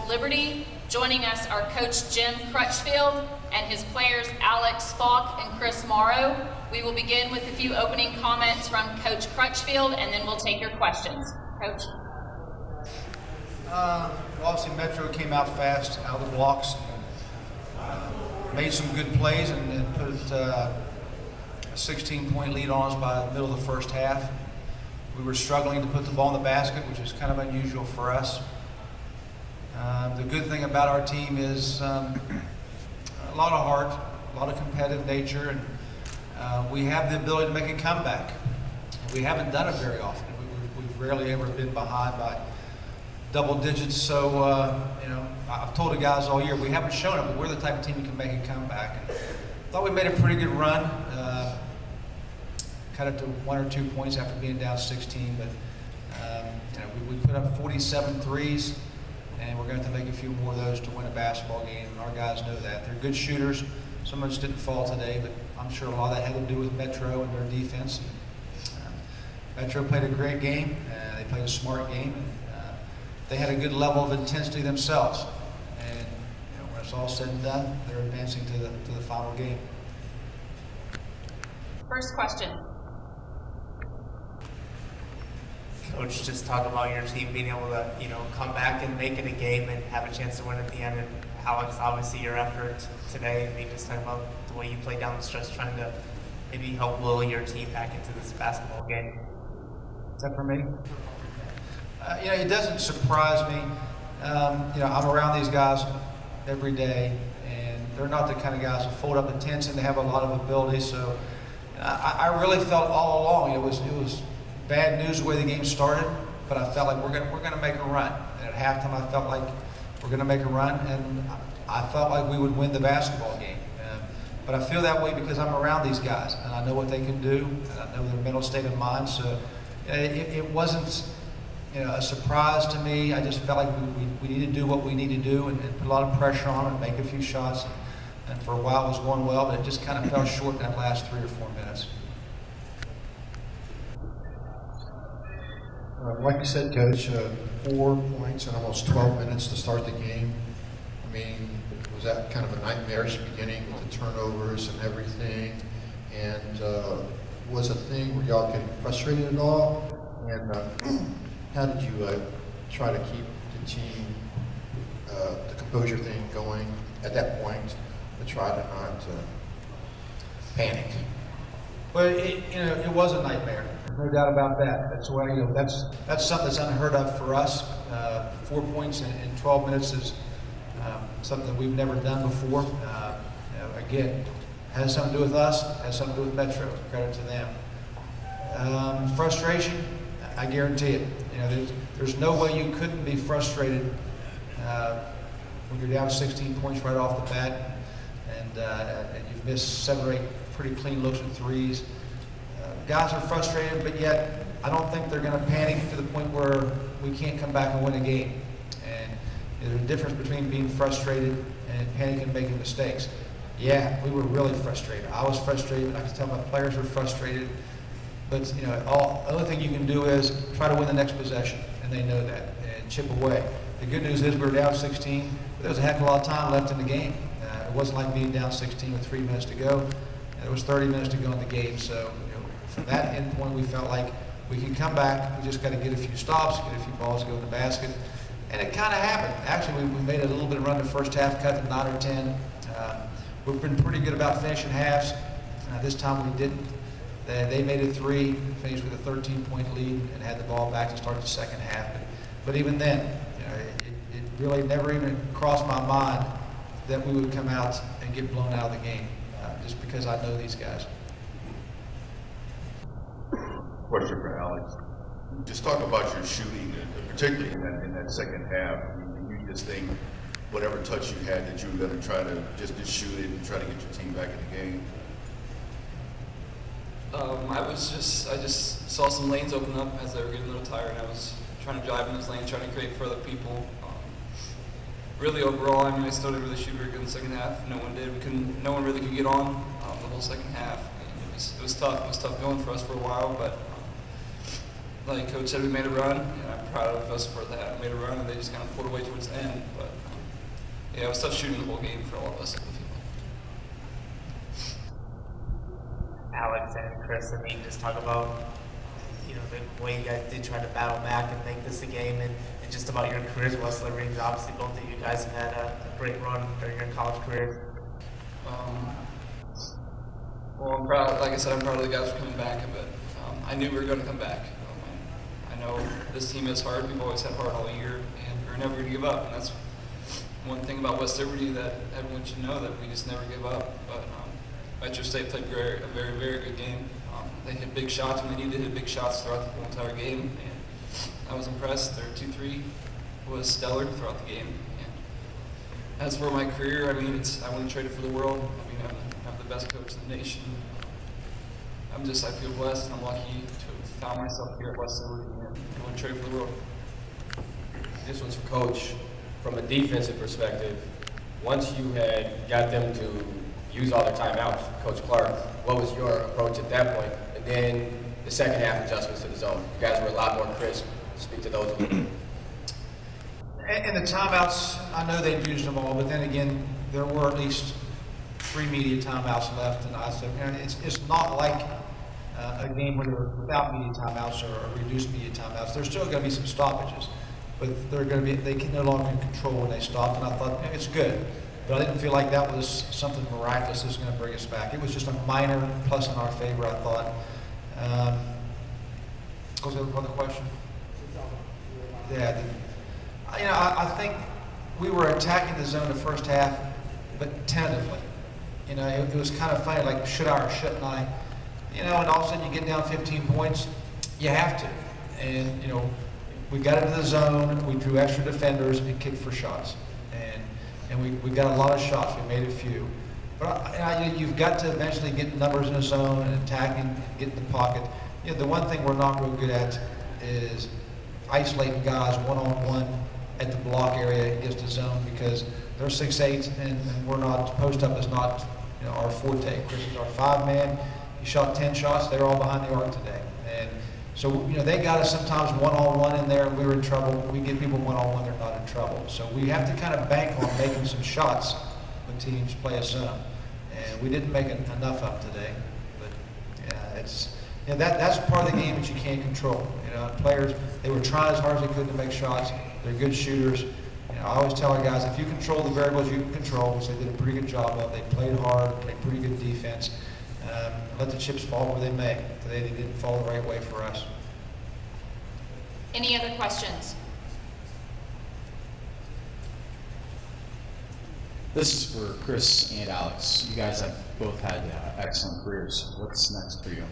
Liberty. Joining us are Coach Jim Crutchfield and his players Alex Falk and Chris Morrow. We will begin with a few opening comments from Coach Crutchfield, and then we'll take your questions. Coach. Obviously Metro came out fast, out of the blocks, made some good plays and put a 16-point lead on us by the middle of the first half. We were struggling to put the ball in the basket, which is kind of unusual for us. The good thing about our team is a lot of heart, a lot of competitive nature, and we have the ability to make a comeback. We haven't done it very often. We've rarely ever been behind by double digits. So, I've told the guys all year, we haven't shown it, but we're the type of team that can make a comeback. And I thought we made a pretty good run. Cut it to 1 or 2 points after being down 16, but we put up 47 threes, and we're going to have to make a few more of those to win a basketball game. And our guys know that. They're good shooters. Some of us didn't fall today, but I'm sure a lot of that had to do with Metro and their defense. Metro played a great game. They played a smart game. They had a good level of intensity themselves. And when it's all said and done, they're advancing to the final game. First question. Coach, just talk about your team being able to, come back and make it a game and have a chance to win at the end. And Alex, obviously your effort today. I mean, just talk about the way you played down the stretch, trying to maybe help will your team back into this basketball game. Is that for me? It doesn't surprise me. I'm around these guys every day, and they're not the kind of guys who fold up the tents, and they have a lot of ability. So I really felt all along it was bad news the way the game started, but I felt like we're gonna make a run. And at halftime, I felt like we're gonna make a run, and I felt like we would win the basketball game. But I feel that way because I'm around these guys, and I know what they can do, and I know their mental state of mind. So it wasn't a surprise to me. I just felt like we need to do what we need to do and put a lot of pressure on and make a few shots. And for a while it was going well, but it just kind of fell short in that last 3 or 4 minutes. Like you said, Coach, 4 points in almost 12 minutes to start the game. I mean, was that kind of a nightmarish beginning with the turnovers and everything? And was a thing where y'all getting frustrated at all? And how did you try to keep the team, the composure thing going at that point to try to not panic? Well, it was a nightmare. No doubt about that. That's why that's something that's unheard of for us. 4 points in 12 minutes is something that we've never done before. Again, has something to do with us. Has something to do with Metro. Credit to them. Frustration, I guarantee it. There's no way you couldn't be frustrated when you're down 16 points right off the bat, and you've missed 7 or 8 pretty clean looks at threes. Guys are frustrated, but yet I don't think they're going to panic to the point where we can't come back and win a game. And there's a difference between being frustrated and panicking and making mistakes. Yeah, we were really frustrated. I was frustrated. I could tell my players were frustrated. But the only thing you can do is try to win the next possession, and they know that, and chip away. The good news is we were down 16, but there was a heck of a lot of time left in the game. It wasn't like being down 16 with 3 minutes to go. There was 30 minutes to go in the game. So from that end point, we felt like we can come back. We just got to get a few stops, get a few balls to go in the basket, and it kind of happened. Actually, we made a little bit of run the first half, cut to 9 or 10. We've been pretty good about finishing halves. This time we didn't. They made a 3, finished with a 13-point lead, and had the ball back to start the second half. But even then, it really never even crossed my mind that we would come out and get blown out of the game, just because I know these guys. Question for Alex. Just talk about your shooting, particularly in that second half. I mean, you just think whatever touch you had that you were going to try to just shoot it and try to get your team back in the game. I just saw some lanes open up as they were getting a little tired, and I was trying to drive in those lanes, trying to create for other people. Really overall, I still didn't really shoot very good in the second half. No one did. No one really could get on the whole second half. It was tough. It was tough going for us for a while, but like Coach said, we made a run, and I'm proud of us for that. We made a run, and they just kind of pulled away towards the end. But yeah, it was tough shooting the whole game for all of us. Alex and Chris, I mean, just talk about, you know, the way you guys did try to battle back and make this a game, and just about your careers, West Liberty. Obviously, both of you guys have had a great run during your college careers. Well, I'm proud. Like I said, I'm proud of the guys for coming back, but I knew we were going to come back. I know this team is hard. We've always had hard all year, and we're never going to give up. And that's one thing about West Liberty that everyone should know, that we just never give up. But Metro State played a very, very good game. They hit big shots when they needed to hit big shots throughout the whole entire game, and I was impressed. Their 2-3 was stellar throughout the game. And as for my career, I mean, I wouldn't trade it for the world. I mean, I'm the best coach in the nation. I feel blessed and I'm lucky to have found myself here at West Liberty, and I wouldn't trade it for the world. This one's for Coach. From a defensive perspective, once you had got them to use all their timeouts, Coach Clark, what was your approach at that point? And then the second half adjustments to the zone. You guys were a lot more crisp. Speak to those. And the timeouts, I know they'd used them all, but then again, there were at least 3 media timeouts left, and I said, it's not like a game where they're without media timeouts or reduced media timeouts. There's still going to be some stoppages, but they can no longer control when they stop, and I thought, it's good. But I didn't feel like that was something miraculous that was going to bring us back. It was just a minor plus in our favor, I thought. What was the other question? Yeah. I think we were attacking the zone the first half, but tentatively. It was kind of funny, like, should I or shouldn't I? And all of a sudden you get down 15 points, you have to. And, we got into the zone, we drew extra defenders and kicked for shots. And we got a lot of shots, we made a few. But you've got to eventually get numbers in the zone and attacking and get in the pocket. The one thing we're not real good at is isolating guys one-on-one at the block area against the zone, because they're 6'8", and we're not, post up is not our forte. Chris is our 5-man. He shot 10 shots. They're all behind the arc today. And so, they got us sometimes one-on-one in there, and we were in trouble. We get people one-on-one, they're not in trouble. So we have to kind of bank on making some shots when teams play a zone. And we didn't make enough up today. But that's part of the game that you can't control. Players, they were trying as hard as they could to make shots. They're good shooters. I always tell our guys, if you control the variables you can control, which they did a pretty good job of, they played hard, played pretty good defense, let the chips fall where they may. Today they didn't fall the right way for us. Any other questions? This is for Chris and Alex. You guys have both had excellent careers. What's next for you?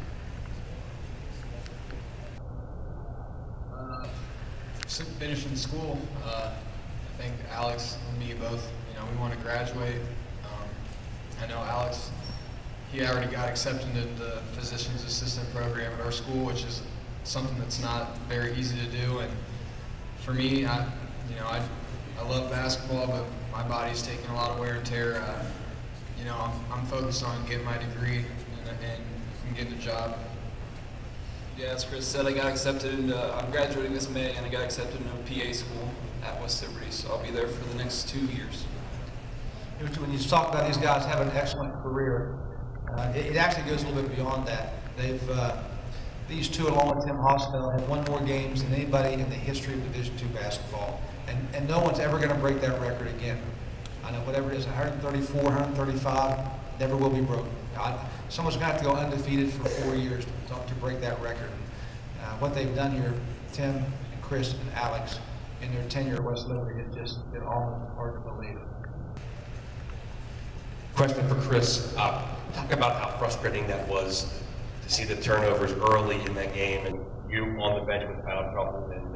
Finishing school. I think Alex and me both, we want to graduate. I know Alex, he already got accepted into the physician's assistant program at our school, which is something that's not very easy to do. And for me, I love basketball, but my body's taking a lot of wear and tear. I'm focused on getting my degree and getting a job. Yeah, as Chris said, I got accepted. I'm graduating this May, and I got accepted in a PA school at West Liberty, so I'll be there for the next 2 years. When you talk about these guys having an excellent career, it actually goes a little bit beyond that. These two, along with Tim Hosfeld, have won more games than anybody in the history of Division II basketball, and no one's ever going to break that record again. I know whatever it is, 134, 135, never will be broken. Someone's going to have to go undefeated for 4 years to break that record. What they've done here, Tim and Chris and Alex, in their tenure at West Liberty, it's just been almost hard to believe. Question for Chris. Talk about how frustrating that was to see the turnovers early in that game, and you on the bench with foul trouble, and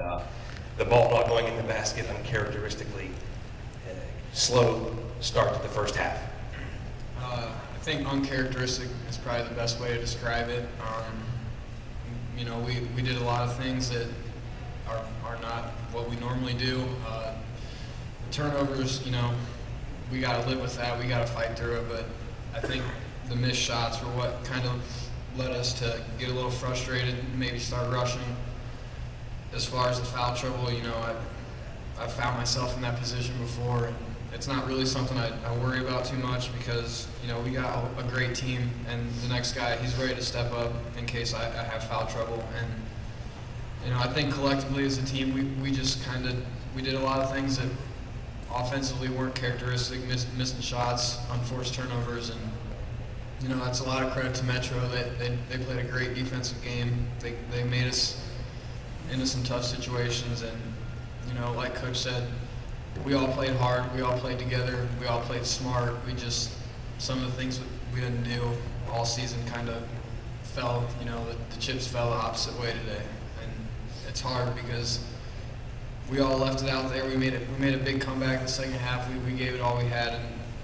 the ball not going in the basket uncharacteristically. Slow start to the first half. I think uncharacteristic is probably the best way to describe it. We did a lot of things that are not what we normally do. The turnovers, we got to live with that. We got to fight through it. But I think the missed shots were what kind of led us to get a little frustrated and maybe start rushing. as far as the foul trouble, you know, I've found myself in that position before, and it's not really something I worry about too much because, you know, we got a great team, and the next guy, he's ready to step up in case I have foul trouble. And, you know, I think collectively as a team, we just we did a lot of things that offensively weren't characteristic, missing shots, unforced turnovers, and, you know, that's a lot of credit to Metro. They played a great defensive game. They made us into some tough situations, and, you know, like Coach said, we all played hard, we all played together, we all played smart. Some of the things we didn't do all season kind of fell, you know, the chips fell the opposite way today. And it's hard because we all left it out there. We made a big comeback in the second half. We gave it all we had,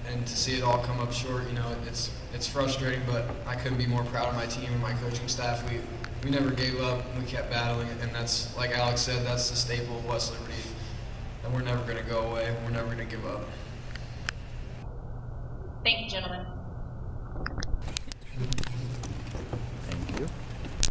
and to see it all come up short, you know, it's frustrating, but I couldn't be more proud of my team and my coaching staff. We never gave up, we kept battling, and that's, like Alex said, that's the staple of West Liberty. And we're never going to go away. We're never going to give up. Thank you, gentlemen.